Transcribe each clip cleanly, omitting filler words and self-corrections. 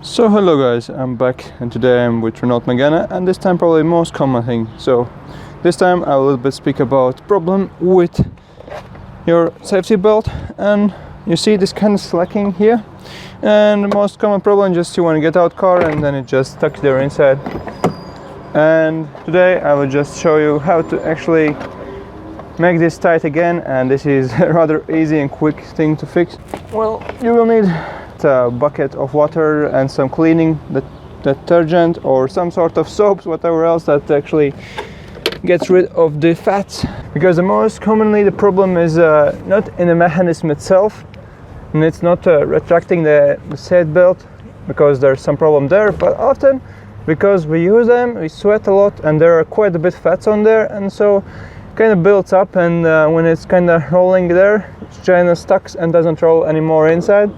So hello guys, I'm back and today I'm with Renault Megane, and this time probably most common thing. So this time I will a little bit speak about problem with your safety belt, and you see this kind of slacking here, and the most common problem just you want to get out car and then it just stuck there inside. And today I will just show you how to actually make this tight again, and this is a rather easy and quick thing to fix. Well, you will need a bucket of water and some cleaning detergent or some sort of soaps, whatever else that actually gets rid of the fats, because the most commonly the problem is not in the mechanism itself, and it's not retracting the seat belt, because there's some problem there, but often because we use them, we sweat a lot and there are quite a bit fats on there, and so kind of builds up, and when it's kind of rolling there, it's kind of stuck and doesn't roll anymore inside.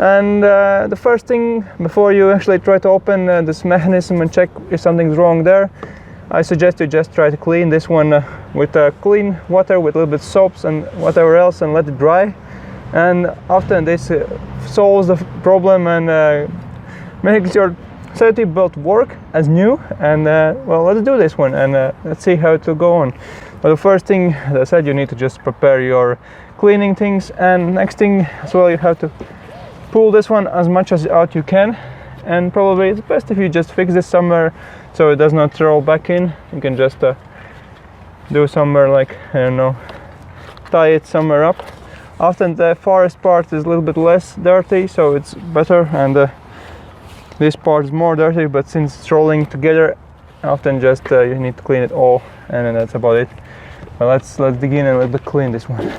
And the first thing before you actually try to open this mechanism and check if something's wrong there, I suggest you just try to clean this one with clean water with a little bit soaps and whatever else, and let it dry. And often this solves the problem and makes your safety belt work as new. And well, let's do this one and let's see how it will go on. Well, the first thing, as I said, you need to just prepare your cleaning things, and next thing as well, you have to pull this one as much as out you can, and probably it's best if you just fix this somewhere so it does not roll back in. You can just do somewhere like, I don't know, tie it somewhere up. Often the farthest part is a little bit less dirty, so it's better, and this part is more dirty, but since it's rolling together, often just you need to clean it all, and then that's about it. Well, let's dig in and a little bit clean this one.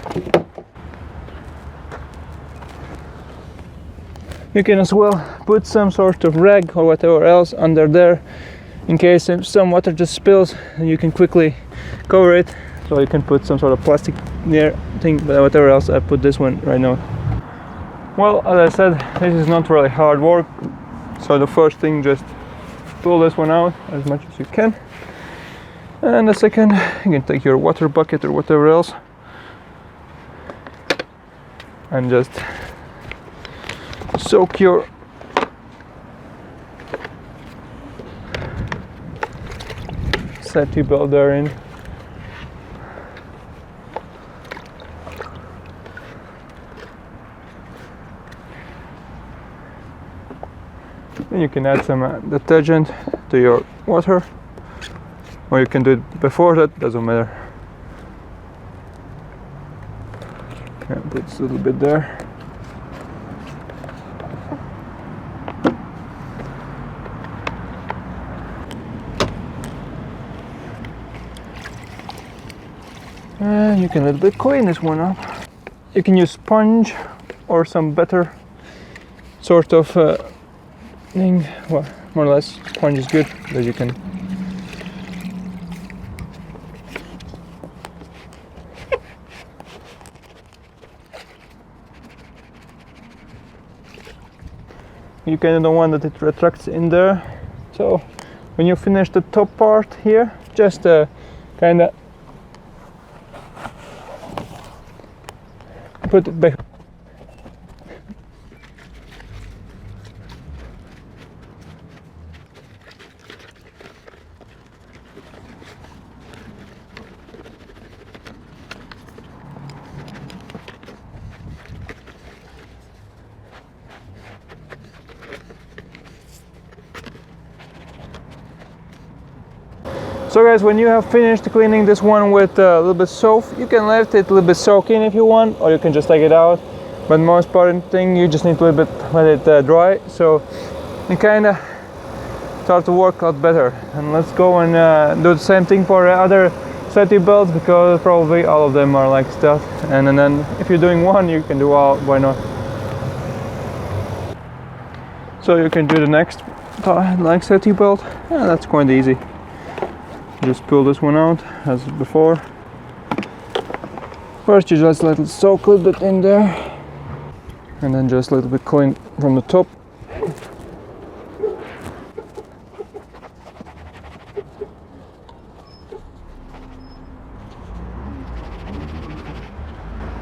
You can as well put some sort of rag or whatever else under there in case if some water just spills, and you can quickly cover it. So you can put some sort of plastic near thing, but whatever else, I put this one right now. Well, as I said, this is not really hard work. So the first thing, just pull this one out as much as you can. And the second, you can take your water bucket or whatever else and just soak your safety belt there in. Then you can add some detergent to your water, or you can do it before that, doesn't matter. Yeah, put a little bit there. And you can a little bit clean this one up. You can use sponge or some better sort of thing. Well, more or less sponge is good, because you can don't want that it retracts in there. So when you finish the top part here, just kind of put it back. So guys, when you have finished cleaning this one with a little bit soap, you can let it a little bit soak in if you want, or you can just take it out. But most important thing, you just need to a little bit let it dry, so it kind of start to work a lot better. And let's go and do the same thing for other safety belts, because probably all of them are like stuff. And then if you're doing one, you can do all, why not? So you can do the next like safety belt. Yeah, that's quite easy. Just pull this one out as before. First you just let it soak a little bit in there, and then just a little bit clean from the top.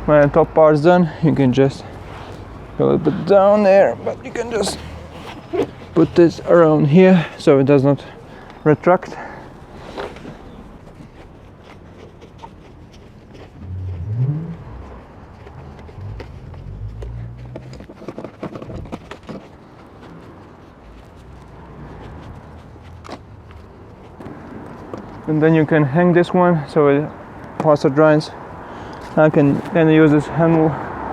When the top part's done, you can just go a little bit down there, but you can just put this around here so it does not retract. And then you can hang this one so it faster dries. I can kind of use this handle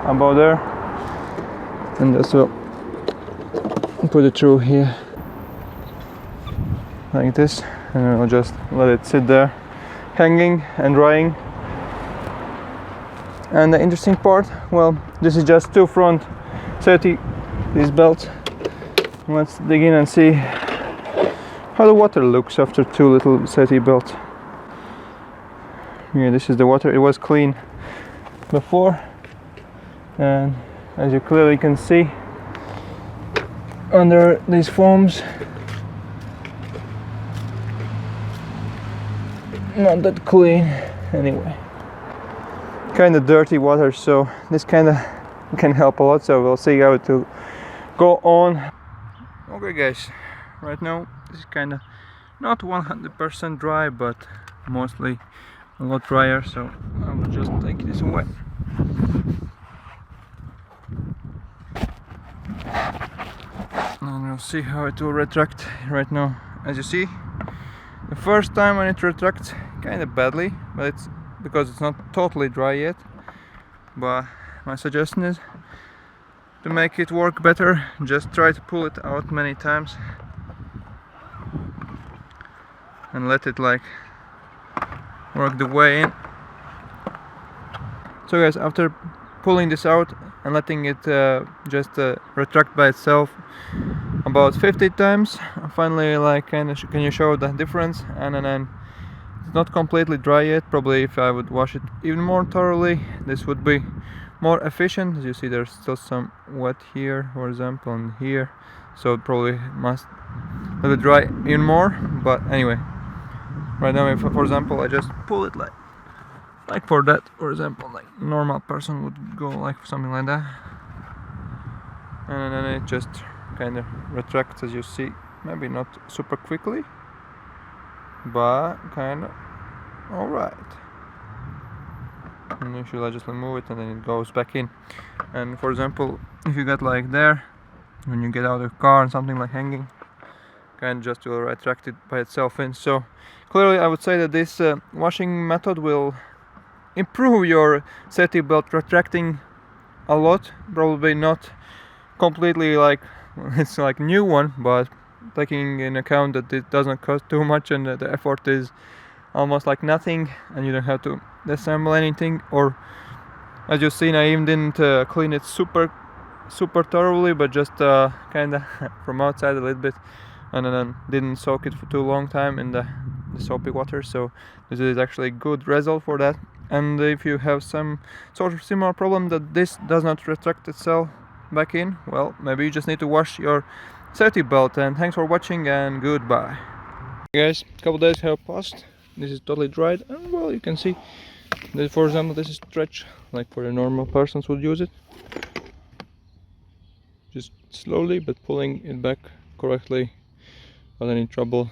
about there and just put it through here like this, and I'll just let it sit there hanging and drying. And the interesting part, well, this is just two front safety, these belts. Let's dig in and see how the water looks after two little safety belts. Yeah, this is the water. It was clean before, and as you clearly can see under these foams, not that clean anyway. Kind of dirty water, so this kind of can help a lot, so we'll see how it will go on. Okay guys, right now this is kind of not 100% dry, but mostly a lot drier, so I will just take this away. And we'll see how it will retract right now. As you see, the first time when it retracts kind of badly, but it's because it's not totally dry yet. But my suggestion is to make it work better, just try to pull it out many times and let it like work the way in. So guys, after pulling this out and letting it just retract by itself about 50 times, I finally like can you show the difference. And then it's not completely dry yet. Probably if I would wash it even more thoroughly, this would be more efficient. As you see, there's still some wet here, for example, and here, so it probably must let it dry even more. But anyway, right now, if for example I just pull it like for that, for example, like normal person would go like something like that, and then it just kind of retracts, as you see. Maybe not super quickly, but kind of alright. And usually I just remove it and then it goes back in. And for example, if you get like there, when you get out of the car and something like hanging, kind of just will retract it by itself in. So clearly I would say that this washing method will improve your safety belt retracting a lot. Probably not completely like it's like new one, but taking in account that it doesn't cost too much and the effort is almost like nothing, and you don't have to disassemble anything. Or as you've seen, I even didn't clean it super thoroughly, but just kind of from outside a little bit, and then didn't soak it for too long time in the soapy water. So this is actually a good result for that. And if you have some sort of similar problem that this does not retract itself back in, well, maybe you just need to wash your safety belt. And thanks for watching, and goodbye. Okay guys, a couple days have passed. This is totally dried, and well, you can see that, for example, this is stretch like for the normal persons would use it. Just slowly but pulling it back correctly without any trouble.